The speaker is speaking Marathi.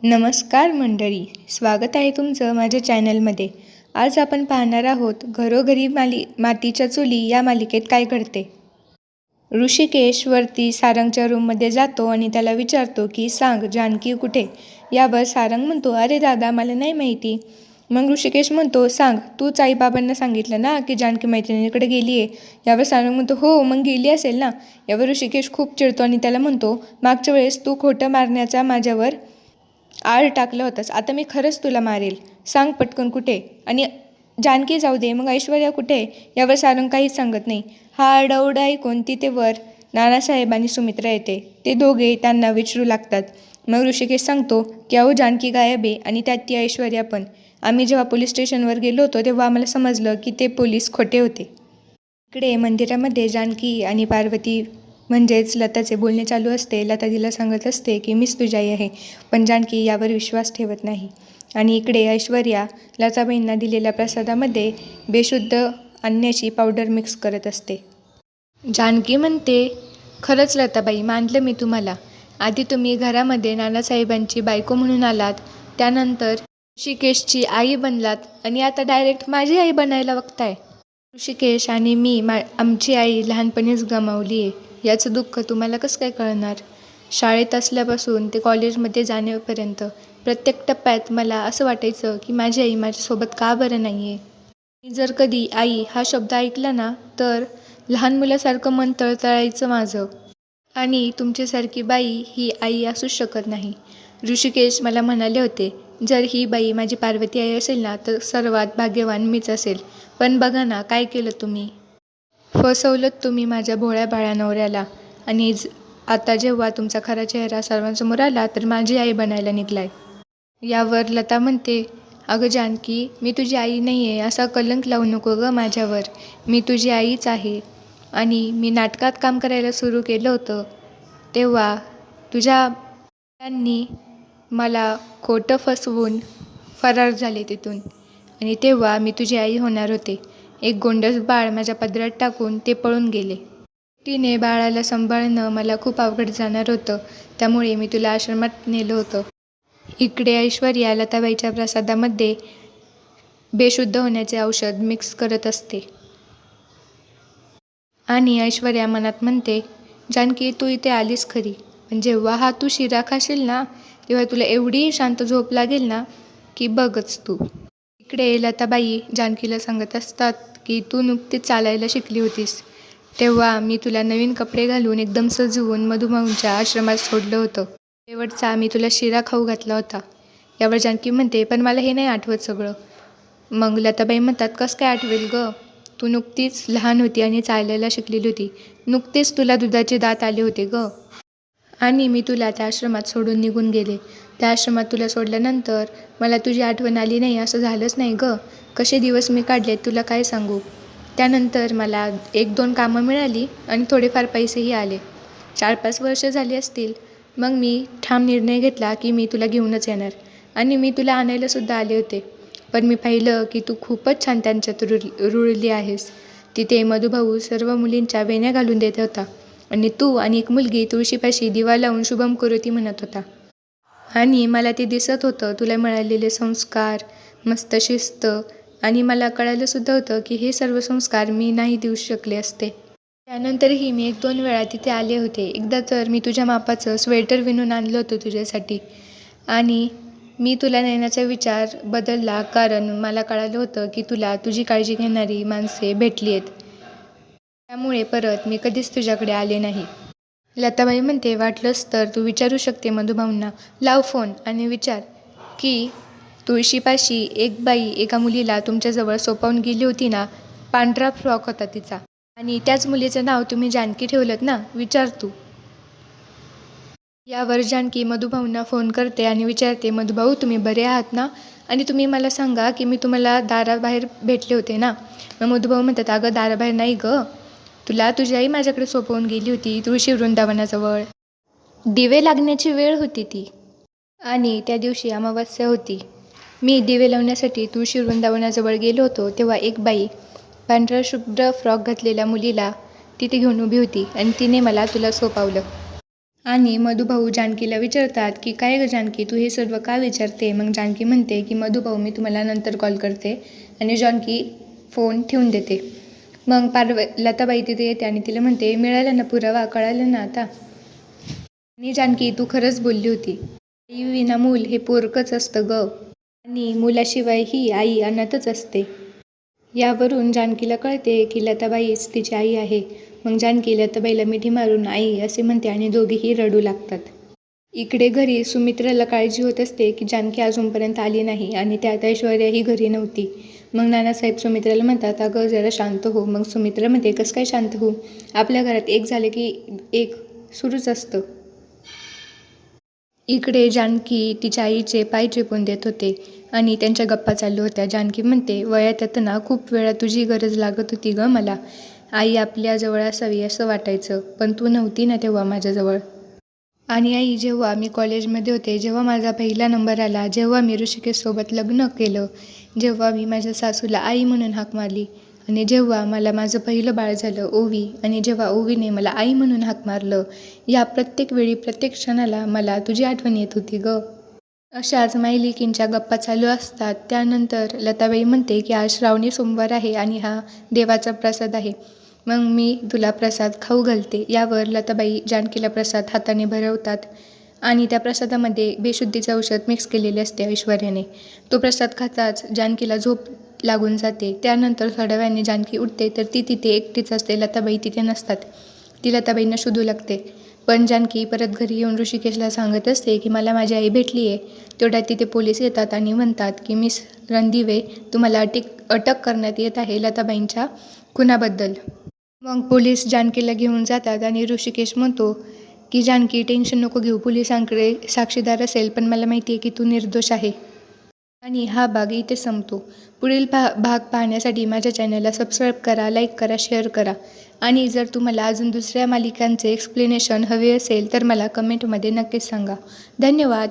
नमस्कार मंडळी, स्वागत आहे तुमचं माझ्या चॅनलमध्ये. आज आपण पाहणार आहोत घरोघरी मातीच्या चुली या मालिकेत काय घडते. ऋषिकेश वरती सारंगच्या रूममध्ये जातो आणि त्याला विचारतो की सांग जानकी कुठे. यावर सारंग म्हणतो, अरे दादा, मला नाही माहिती. मग ऋषिकेश म्हणतो, सांग, तूच आईबाबांना सांगितलं ना की जानकी मैत्रिणीकडे गेली आहे. यावर सारंग म्हणतो, हो, मग गेली असेल ना. यावर ऋषिकेश खूप चिडतो आणि त्याला म्हणतो, मागच्या वेळेस तू खोटं मारण्याचा माझ्यावर आळ टाकलं होतंस, आता मी खरंच तुला मारेल. सांग पटकन कुठे. आणि जानकी जाऊ दे, मग ऐश्वर्या कुठे. यावर सारंग काहीच सांगत नाही. हा आरडाओरडा ऐकून तिथे वर नानासाहेब आणि सुमित्रा येते. ते दोघे त्यांना विचारू लागतात. मग ऋषिकेश सांगतो की अहो, जानकी गायब आहे आणि त्यात ती ऐश्वर्या पण. आम्ही जेव्हा पोलीस स्टेशनवर गेलो होतो तेव्हा आम्हाला समजलं की ते पोलीस खोटे होते. इकडे मंदिरामध्ये जानकी आणि पार्वती म्हणजेच लताचे बोलणे चालू असते. लता तिला सांगत असते की मीच तुझी आई आहे, पण जानकी यावर विश्वास ठेवत नाही. आणि इकडे ऐश्वर्या लताबाईंना दिलेल्या प्रसादामध्ये बेशुद्ध आणण्याची पावडर मिक्स करत असते. जानकी म्हणते, खरंच लताबाई, मानलं मी तुम्हाला. आधी तुम्ही घरामध्ये नानासाहेबांची बायको म्हणून आलात, त्यानंतर ऋषिकेशची आई बनलात आणि आता डायरेक्ट माझी आई बनायला बघताय. ऋषिकेश आणि मी आमची आई लहानपणीच गमावली आहे. याचं दुःख तुम्हाला कसं काय कळणार. शाळेत असल्यापासून ते कॉलेजमध्ये जाण्यापर्यंत प्रत्येक टप्प्यात मला असं वाटायचं की माझी आई माझ्यासोबत का बरं नाही आहे. मी जर कधी आई हा शब्द ऐकला ना, तर लहान मुलासारखं मन तळतळायचं माझं. आणि तुमच्यासारखी बाई ही आई असूच शकत नाही. ऋषिकेश मला म्हणाले होते, जर ही बाई माझी पार्वती आई असेल ना, तर सर्वात भाग्यवान मीच असेल. पण बघा ना, काय केलं तुम्ही. फसवलं तुम्ही माझ्या भोळ्या बाळ्या नवऱ्याला. आणि आता जेव्हा तुमचा खरा चेहरा सर्वांसमोर आला, तर माझी आई बनायला निघलाय. यावर लता म्हणते, अगं जानकी, मी तुझी आई नाही आहे, असा कलंक लावू नको गं माझ्यावर. मी तुझी आईच आहे. आणि मी नाटकात काम करायला सुरू केलं होतं तेव्हा तुझ्या त्यांनी मला खोटं फसवून फरार झाले तिथून. आणि तेव्हा मी तुझी आई होणार होते. एक गोंडस बाळ माझ्या पदरात टाकून ते पळून गेले. तिने बाळाला सांभाळणं मला खूप अवघड जाणार होतं, त्यामुळे मी तुला आश्रमात नेलं होतं. इकडे ऐश्वर्या लताबाईच्या प्रसादामध्ये बेशुद्ध होण्याचे औषध मिक्स करत असते. आणि ऐश्वर्या मनात म्हणते, जानकी, तू इथे आलीस खरी, पण जेव्हा हा तू शिरा खाशील ना, तेव्हा तुला एवढी शांत झोप लागेल ना की बघच तू. इकडे लताबाई जानकीला सांगत असतात की तू नुकतीच चालायला शिकली होतीस, तेव्हा मी तुला नवीन कपडे घालून एकदम सजवून मधुमाऊंच्या आश्रमात सोडलं होतं. शेवटचा मी तुला शिरा खाऊ घातला होता. यावर जानकी म्हणते, पण मला हे नाही आठवत सगळं. मग लताबाई म्हणतात, कसं काय आठवेल गं. तू नुकतीच लहान होती आणि चालायला शिकलेली होती. नुकतेच तुला दुधाचे दात आले होते गं. आणि मी तुला त्या आश्रमात सोडून निघून गेले. त्या आश्रमात तुला सोडल्यानंतर मला तुझी आठवण आली नाही असं झालंच नाही गं. कसे दिवस मी काढलेत तुला काय सांगू. त्यानंतर मला 1-2 कामं मिळाली आणि थोडेफार पैसेही आले. 4-5 वर्ष झाली असतील. मग मी ठाम निर्णय घेतला की मी तुला घेऊनच येणार. आणि मी तुला आणायलासुद्धा आले होते. पण मी पाहिलं की तू खूपच छान त्यांच्यात रुळली आहेस. तिथे मधुभाऊ सर्व मुलींच्या वेण्या घालून देत होता आणि तू आणि एक मुलगी तुळशीपाशी दिवा लावून शुभम करोती म्हणत होता. आणि मला ते दिसत होतं, तुला मिळालेले संस्कार, मस्त शिस्त. आणि मला कळालंसुद्धा होतं की हे सर्व संस्कार मी नाही देऊ शकले असते. त्यानंतरही मी 1-2 वेळा तिथे आले होते. एकदा तर मी तुझ्या मापाचं स्वेटर विणून आणलं होतं तुझ्यासाठी. आणि मी तुला नेण्याचा विचार बदलला, कारण मला कळालं होतं की तुला तुझी काळजी घेणारी माणसे भेटली आहेत. त्यामुळे परत मी कधीच तुझ्याकडे आले नाही. लताबाई म्हणते, वाटलंच तर तू विचारू शकते मधुभाऊंना. लाव फोन आणि विचार की तुळशीपाशी एक बाई एका मुलीला तुमच्याजवळ सोपवून गेली होती ना. पांढरा फ्रॉक होता तिचा. आणि त्याच मुलीचं नाव तुम्ही जानकी ठेवलं ना. विचार तू. यावर जानकी मधुभाऊंना फोन करते आणि विचारते, मधुभाऊ, तुम्ही बरे आहात ना. आणि तुम्ही मला सांगा की मी तुम्हाला दाराबाहेर भेटले होते ना. मग मधुभाऊ म्हणतात, अगं दाराबाहेर नाही गं, तुला तुझी आई माझ्याकडे सोपवून गेली होती तुळशी वृंदावनाजवळ. दिवे लागण्याची वेळ होती ती. आणि त्या दिवशी अमावास्या होती. मी दिवे लावण्यासाठी तुळशी वृंदावनाजवळ गेलो होतो तेव्हा एक बाई पांढरा शुभ्र फ्रॉक घातलेल्या मुलीला तिथे घेऊन उभी होती आणि तिने मला तुला सोपावलं. आणि मधुभाऊ जानकीला विचारतात की काय ग जानकी, तू हे सर्व का विचारते? मग जानकी म्हणते की मधुभाऊ, मी तुम्हाला नंतर कॉल करते. आणि जानकी फोन ठेवून देते. मग लताबाई तिथे येते आणि तिला म्हणते, मिळाला ना पुरावा, कळालं ना आता? आणि जानकी, तू खरंच बोलली होती. आई विना मूल हे पोरकंच असतं ग, आणि मुलाशिवाय ही आई अनाथच असते. यावरून जानकीला कळते की लताबाईच तिची आई आहे. मग जानकी लताबाईला मिठी मारून आई असे म्हणते आणि दोघेही रडू लागतात. इकडे घरी सुमित्राला काळजी होत असते की जानकी अजूनपर्यंत आली नाही आणि त्यात ऐश्वर्याही घरी नव्हती. मग नानासाहेब सुमित्राला म्हणतात, अगं जरा शांत हो. मग सुमित्रा म्हणते, कसं काय शांत हो? आपल्या घरात एक झाले की एक सुरूच असतं. इकडे जानकी तिच्या आईचे पाय चेपून देत होते आणि त्यांच्या गप्पा चालू होत्या. जानकी म्हणते, वयात येताना खूप वेळा तुझी गरज लागत होती ग मला. आई आपल्याजवळ असावी असं वाटायचं, पण तू नव्हती ना तेव्हा माझ्याजवळ. आणि आई, जेव्हा मी कॉलेजमध्ये होते, जेव्हा माझा पहिला नंबर आला, जेव्हा मी ऋषिकेशसोबत लग्न केलं, जेव्हा मी माझ्या सासूला आई म्हणून हाक मारली, आणि जेव्हा मला माझं पहिलं बाळ झालं ओवी, आणि जेव्हा ओवीने मला आई म्हणून हाक मारलं, या प्रत्येक वेळी प्रत्येक क्षणाला मला तुझी आठवण येत होती ग. अशाच मायलिकींच्या गप्पा चालू असतात. त्यानंतर लताबाई म्हणते की आज श्रावणी सोमवार आहे आणि हा देवाचा प्रसाद आहे. मग मी तुला प्रसाद खाऊ घालते. यावर लताबाई जानकीला प्रसाद हाताने भरवतात आणि त्या प्रसादामध्ये बेशुद्धीचे औषध मिक्स केलेले असते ऐश्वर्याने. तो प्रसाद खाताच जानकीला झोप लागून जाते. त्यानंतर थोड्या वेळाने जानकी उठते तर ती तिथे एकटीच असते. लताबाई तिथे नसतात. ती लताबाईंना शोधू लागते. पण जानकी परत घरी येऊन ऋषिकेशला सांगत असते की मला माझी आई भेटली आहे. तेवढ्यात तिथे पोलीस येतात आणि म्हणतात की मिस रणदिवे, तुम्हाला अटक करण्यात येत आहे लताबाईंच्या खुनाबद्दल. मग पोलीस जानकीला घेऊन जातात आणि ऋषिकेश म्हणतो की जानकी, टेन्शन नको घेऊ, पोलिसांकडे साक्षीदार असेल, पण मला माहिती आहे की तू निर्दोष आहे. आणि हा भाग इथे संपतो. पुढील भाग पाहण्यासाठी माझ्या चॅनलला सबस्क्राईब करा, लाईक करा, शेअर करा. आणि जर तुम्हाला अजून दुसऱ्या मालिकांचे एक्सप्लेनेशन हवे असेल तर मला कमेंटमध्ये नक्कीच सांगा. धन्यवाद.